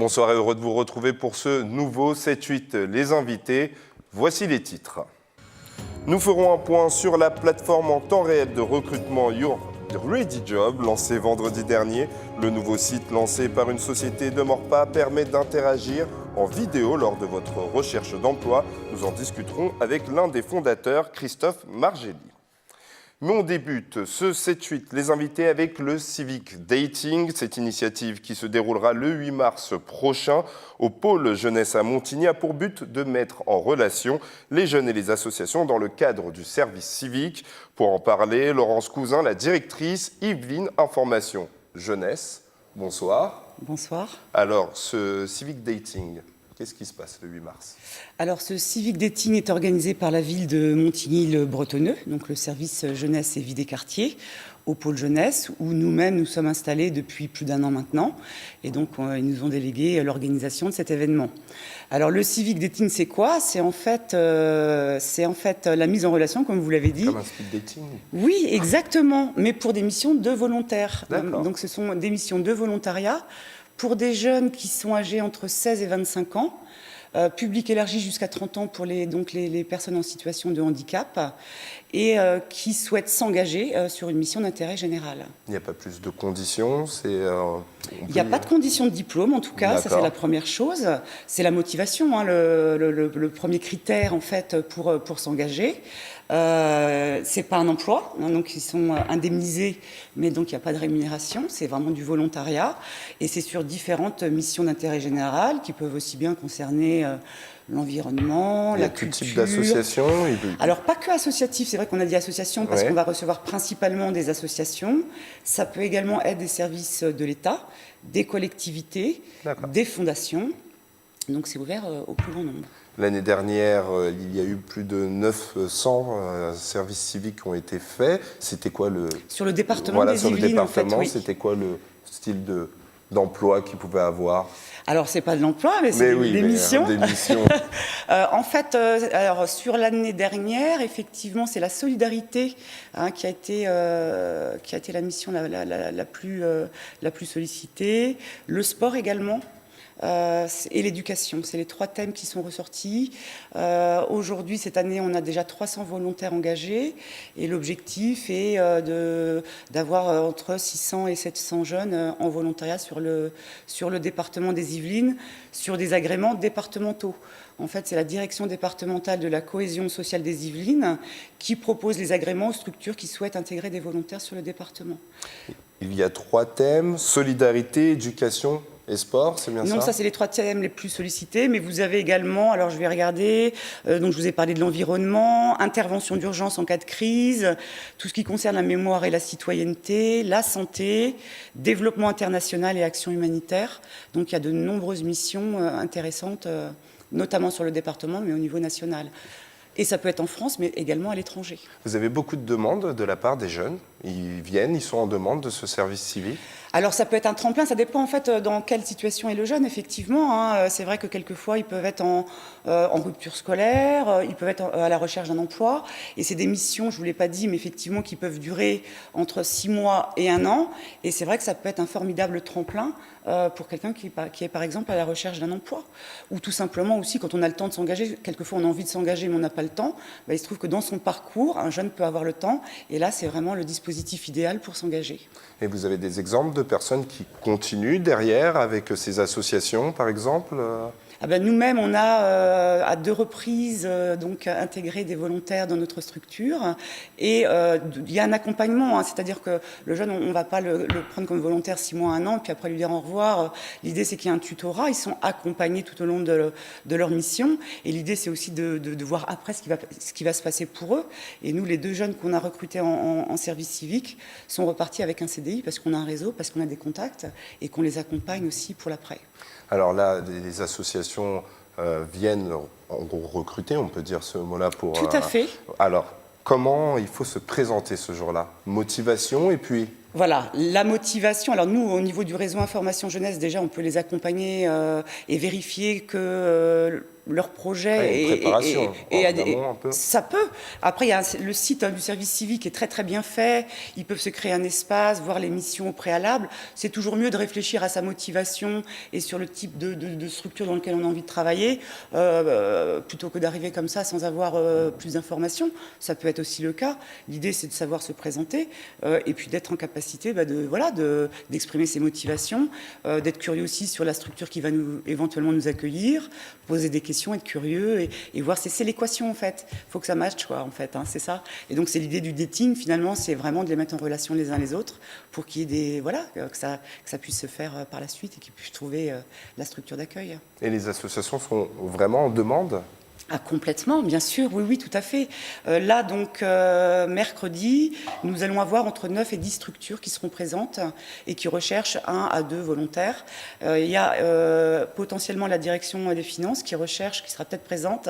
Bonsoir et heureux de vous retrouver pour ce nouveau 7-8 Les Invités. Voici les titres. Nous ferons un point sur la plateforme en temps réel de recrutement Your Ready Job, lancée vendredi dernier. Le nouveau site lancé par une société de Morpa permet d'interagir en vidéo lors de votre recherche d'emploi. Nous en discuterons avec l'un des fondateurs, Christophe Margelli. Mais on débute ce 7-8 Les Invités avec le Civic Dating. Cette initiative qui se déroulera le 8 mars prochain au pôle jeunesse à Montigny a pour but de mettre en relation les jeunes et les associations dans le cadre du service civique. Pour en parler, Laurence Cousin, la directrice, Yveline Information Jeunesse. Bonsoir. Bonsoir. Alors, ce Civic Dating, qu'est-ce qui se passe le 8 mars ? Alors, ce Civic Dating est organisé par la ville de Montigny-le-Bretonneux, donc le service jeunesse et vie des quartiers, au pôle jeunesse, où nous-mêmes nous sommes installés depuis plus d'1 an maintenant. Et donc, ils nous ont délégué l'organisation de cet événement. Alors, le Civic Dating, c'est quoi ? C'est en fait la mise en relation, comme vous l'avez dit. Comme un speed dating ? Oui, exactement, mais pour des missions de volontaires. D'accord. Donc, ce sont des missions de volontariat pour des jeunes qui sont âgés entre 16 et 25 ans, public élargi jusqu'à 30 ans pour les personnes en situation de handicap et qui souhaitent s'engager sur une mission d'intérêt général. Il n'y a pas plus de conditions, Il n'y a pas de condition de diplôme, en tout cas, ça c'est la première chose. C'est la motivation, hein, le premier critère en fait pour s'engager. C'est pas un emploi, hein, donc ils sont indemnisés, mais donc il n'y a pas de rémunération, c'est vraiment du volontariat, et c'est sur différentes missions d'intérêt général qui peuvent aussi bien concerner l'environnement, la culture. Tout type d'association. Alors pas que associatif, c'est vrai qu'on a dit association parce qu'on va recevoir principalement des associations. Ça peut également être des services de l'État, des collectivités, des fondations. Donc c'est ouvert au plus grand nombre. L'année dernière, il y a eu plus de 900 services civiques qui ont été faits. C'était quoi le... Sur le département des Yvelines, en fait, oui. C'était quoi le style d'emploi qu'ils pouvaient avoir ? Alors, c'est pas de l'emploi, mais c'est des missions. Des missions. En fait, alors, sur l'année dernière, effectivement, c'est la solidarité qui a été la mission la plus sollicitée. Le sport également. Et l'éducation, c'est les 3 thèmes qui sont ressortis. Aujourd'hui, cette année, on a déjà 300 volontaires engagés et l'objectif est d'avoir entre 600 et 700 jeunes en volontariat sur le département des Yvelines, sur des agréments départementaux. En fait, c'est la direction départementale de la cohésion sociale des Yvelines qui propose les agréments aux structures qui souhaitent intégrer des volontaires sur le département. Il y a 3 thèmes, solidarité, éducation et sport, c'est bien ça ? Non, ça c'est les 3 thèmes les plus sollicités, mais vous avez également, alors je vais regarder, donc je vous ai parlé de l'environnement, intervention d'urgence en cas de crise, tout ce qui concerne la mémoire et la citoyenneté, la santé, développement international et action humanitaire. Donc il y a de nombreuses missions intéressantes, notamment sur le département, mais au niveau national. Et ça peut être en France, mais également à l'étranger. Vous avez beaucoup de demandes de la part des jeunes ? Ils viennent, ils sont en demande de ce service civique ? Alors ça peut être un tremplin, ça dépend en fait dans quelle situation est le jeune, effectivement. Hein. C'est vrai que quelquefois ils peuvent être en rupture scolaire, ils peuvent être à la recherche d'un emploi. Et c'est des missions, je ne vous l'ai pas dit, mais effectivement qui peuvent durer entre 6 mois et 1 an. Et c'est vrai que ça peut être un formidable tremplin pour quelqu'un qui est par exemple à la recherche d'un emploi. Ou tout simplement aussi quand on a le temps de s'engager, quelquefois on a envie de s'engager mais on n'a pas le temps, il se trouve que dans son parcours, un jeune peut avoir le temps. Et là c'est vraiment le dispositif idéal pour s'engager. Et vous avez des exemples de personnes qui continuent derrière avec ces associations, par exemple ? Nous-mêmes, on a à 2 reprises donc intégré des volontaires dans notre structure et il y a un accompagnement, hein, c'est-à-dire que le jeune, on ne va pas le prendre comme volontaire 6 mois, 1 an, puis après lui dire au revoir. L'idée, c'est qu'il y ait un tutorat, ils sont accompagnés tout au long de leur mission et l'idée, c'est aussi de voir après ce qui va se passer pour eux. Et nous, les 2 jeunes qu'on a recrutés en service civique sont repartis avec un CDI parce qu'on a un réseau, parce qu'on a des contacts et qu'on les accompagne aussi pour l'après. Alors là, les associations viennent en gros recruter, on peut dire ce mot-là pour... Tout à fait. Alors, comment il faut se présenter ce jour-là ? Motivation et puis... Voilà, la motivation. Alors nous, au niveau du réseau Information Jeunesse, déjà, on peut les accompagner et vérifier que leur projet une préparation, un peu. Ça peut. Après, il y a le site du service civique est très très bien fait. Ils peuvent se créer un espace, voir les missions au préalable. C'est toujours mieux de réfléchir à sa motivation et sur le type de structure dans laquelle on a envie de travailler, plutôt que d'arriver comme ça sans avoir plus d'informations. Ça peut être aussi le cas. L'idée, c'est de savoir se présenter et puis d'être en capacité d'exprimer ses motivations, d'être curieux aussi sur la structure qui va éventuellement nous accueillir, poser des questions, être curieux et voir. C'est l'équation en fait. Il faut que ça matche, quoi, en fait. Hein, c'est ça. Et donc c'est l'idée du dating finalement, c'est vraiment de les mettre en relation les uns les autres pour qu'il y ait que ça puisse se faire par la suite et qu'ils puissent trouver la structure d'accueil. Et les associations sont vraiment en demande ? Ah, complètement, bien sûr, oui, tout à fait. Là, donc, mercredi, nous allons avoir entre 9 et 10 structures qui seront présentes et qui recherchent 1 à 2 volontaires. Il y a potentiellement la direction des finances qui sera peut-être présente.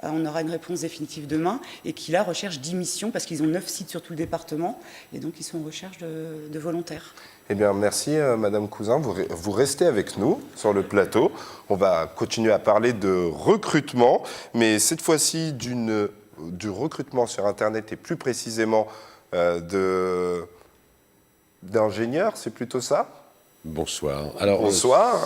On aura une réponse définitive demain et qui, là, recherche 10 missions parce qu'ils ont 9 sites sur tout le département et donc ils sont en recherche de volontaires. Eh bien, merci Madame Cousin. Vous restez avec nous sur le plateau. On va continuer à parler de recrutement, mais cette fois-ci du recrutement sur Internet et plus précisément d'ingénieurs, c'est plutôt ça ? Bonsoir. Alors, bonsoir.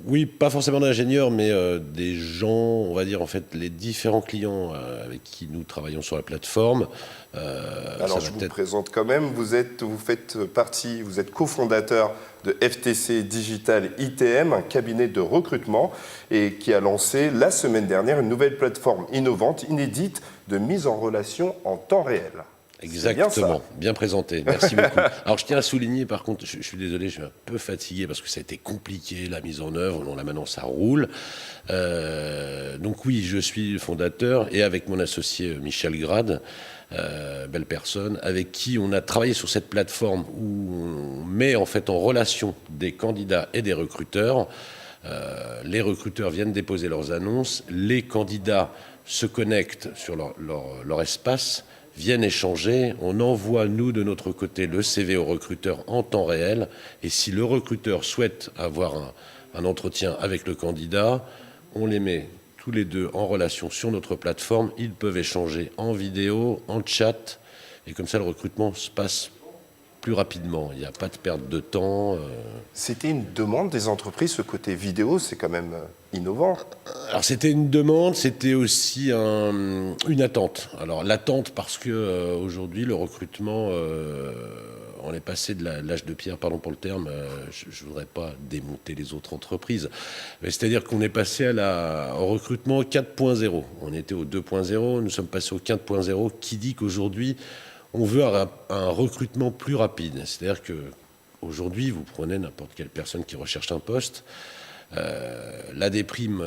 Oui, pas forcément d'ingénieurs, mais des gens, on va dire en fait les différents clients avec qui nous travaillons sur la plateforme. Alors je vous présente quand même, vous êtes cofondateur de FTC Digital ITM, un cabinet de recrutement, et qui a lancé la semaine dernière une nouvelle plateforme innovante, inédite, de mise en relation en temps réel. Exactement, bien présenté, merci beaucoup. Alors je tiens à souligner par contre, je suis désolé, je suis un peu fatigué parce que ça a été compliqué la mise en œuvre, bon, là maintenant ça roule. Donc oui, je suis le fondateur et avec mon associé Michel Grade, belle personne, avec qui on a travaillé sur cette plateforme où on met en fait en relation des candidats et des recruteurs. Les recruteurs viennent déposer leurs annonces, les candidats se connectent sur leur espace, viennent échanger, on envoie, nous, de notre côté, le CV au recruteur en temps réel, et si le recruteur souhaite avoir un entretien avec le candidat, on les met tous les deux en relation sur notre plateforme, ils peuvent échanger en vidéo, en chat, et comme ça, le recrutement se passe plus rapidement, il n'y a pas de perte de temps. C'était une demande des entreprises, ce côté vidéo, c'est quand même innovant. Alors c'était une demande, c'était aussi une attente. Alors l'attente parce que aujourd'hui le recrutement, on est passé de l'âge de pierre, pardon pour le terme, je voudrais pas démonter les autres entreprises, mais c'est-à-dire qu'on est passé au recrutement 4.0. On était au 2.0, nous sommes passés au 4.0, qui dit qu'aujourd'hui on veut un recrutement plus rapide. C'est-à-dire qu'aujourd'hui, vous prenez n'importe quelle personne qui recherche un poste, la déprime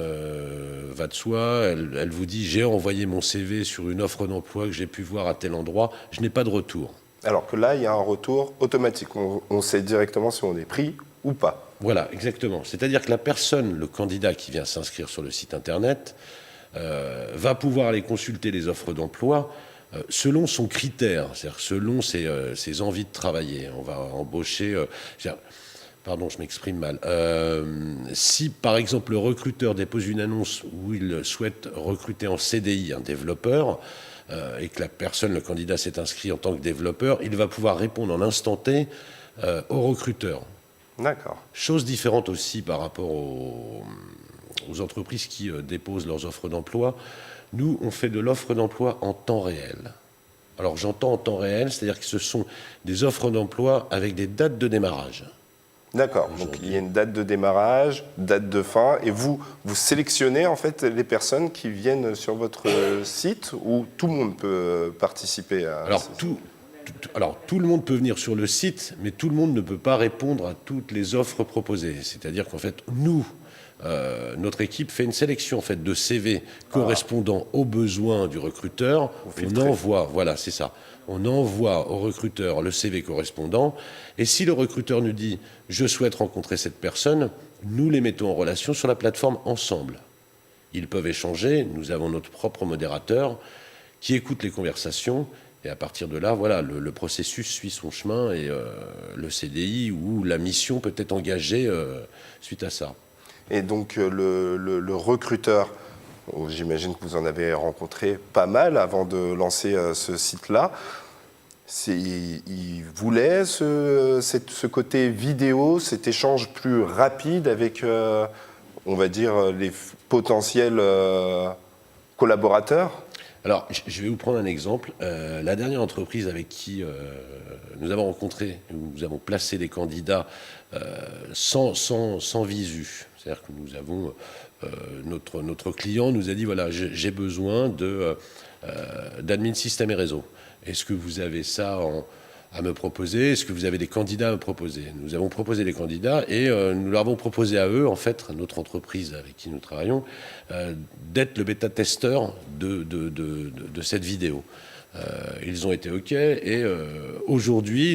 va de soi, elle vous dit « j'ai envoyé mon CV sur une offre d'emploi que j'ai pu voir à tel endroit, je n'ai pas de retour ». Alors que là, il y a un retour automatique. On sait directement si on est pris ou pas. Voilà, exactement. C'est-à-dire que la personne, le candidat qui vient s'inscrire sur le site Internet, va pouvoir aller consulter les offres d'emploi selon son critère, c'est-à-dire selon ses envies de travailler. On va embaucher... Pardon, je m'exprime mal. Si, par exemple, le recruteur dépose une annonce où il souhaite recruter en CDI un développeur et que la personne, le candidat, s'est inscrit en tant que développeur, il va pouvoir répondre en instant T au recruteur. D'accord. Chose différente aussi par rapport aux entreprises qui déposent leurs offres d'emploi. Nous, on fait de l'offre d'emploi en temps réel. Alors j'entends en temps réel, c'est-à-dire que ce sont des offres d'emploi avec des dates de démarrage. D'accord, donc il y a une date de démarrage, date de fin, et vous sélectionnez en fait les personnes qui viennent sur votre site, ou tout le monde peut participer à... Alors tout le monde peut venir sur le site, mais tout le monde ne peut pas répondre à toutes les offres proposées. C'est-à-dire qu'en fait, nous, notre équipe fait une sélection en fait, de CV correspondant aux besoins du recruteur. On envoie, voilà, c'est ça. On envoie au recruteur le CV correspondant. Et si le recruteur nous dit « je souhaite rencontrer cette personne », nous les mettons en relation sur la plateforme ensemble. Ils peuvent échanger. Nous avons notre propre modérateur qui écoute les conversations. Et à partir de là, voilà, le processus suit son chemin et le CDI ou la mission peut être engagée suite à ça. Et donc le recruteur, j'imagine que vous en avez rencontré pas mal avant de lancer ce site-là. Il voulait ce côté vidéo, cet échange plus rapide avec, on va dire, les potentiels collaborateurs. Alors, je vais vous prendre un exemple. La dernière entreprise avec qui nous avons rencontré, nous avons placé des candidats sans visu. C'est-à-dire que nous avons, notre client nous a dit, voilà, j'ai besoin d'admin système et réseau. Est-ce que vous avez ça à me proposer? Est-ce que vous avez des candidats à me proposer? Nous avons proposé des candidats et nous leur avons proposé à eux, en fait, à notre entreprise avec qui nous travaillons, d'être le bêta-testeur de cette vidéo. Ils ont été OK et aujourd'hui,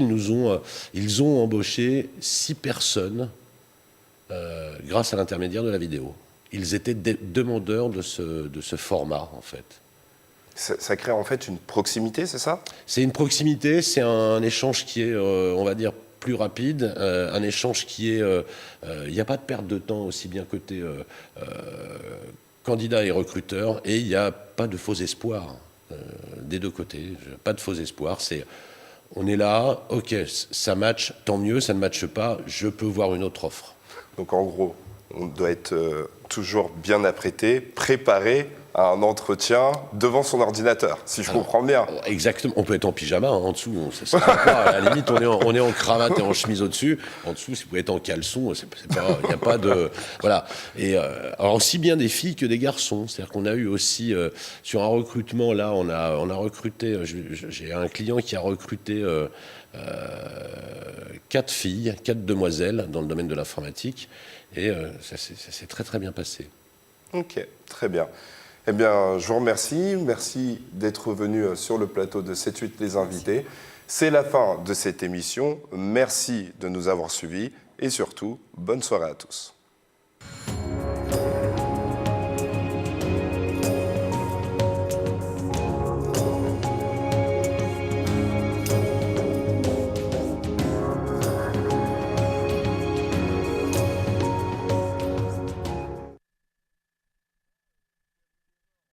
ils ont embauché 6 personnes grâce à l'intermédiaire de la vidéo. Ils étaient demandeurs de ce format, en fait. Ça crée en fait une proximité, c'est ça? C'est une proximité, c'est un échange qui est, on va dire, plus rapide, un échange qui est... Il n'y a pas de perte de temps aussi bien côté candidat et recruteur, et il n'y a pas de faux espoirs des deux côtés. Pas de faux espoirs, on est là, OK, ça match, tant mieux, ça ne matche pas, je peux voir une autre offre. Donc en gros, on doit être toujours bien apprêté, préparé à un entretien devant son ordinateur, si je comprends bien. Exactement. On peut être en pyjama, hein, en dessous. Ça pas, à la limite, on est en cravate et en chemise au-dessus. En dessous, si vous pouvez être en caleçon, il n'y a pas de... Voilà. Et alors, aussi bien des filles que des garçons. C'est-à-dire qu'on a eu aussi, sur un recrutement, là, on a recruté... J'ai un client qui a recruté 4 filles, 4 demoiselles dans le domaine de l'informatique. Et ça s'est très, très bien passé. Ok, très bien. Eh bien, je vous remercie. Merci d'être venu sur le plateau de 7-8 Les Invités. C'est la fin de cette émission. Merci de nous avoir suivis et surtout, bonne soirée à tous.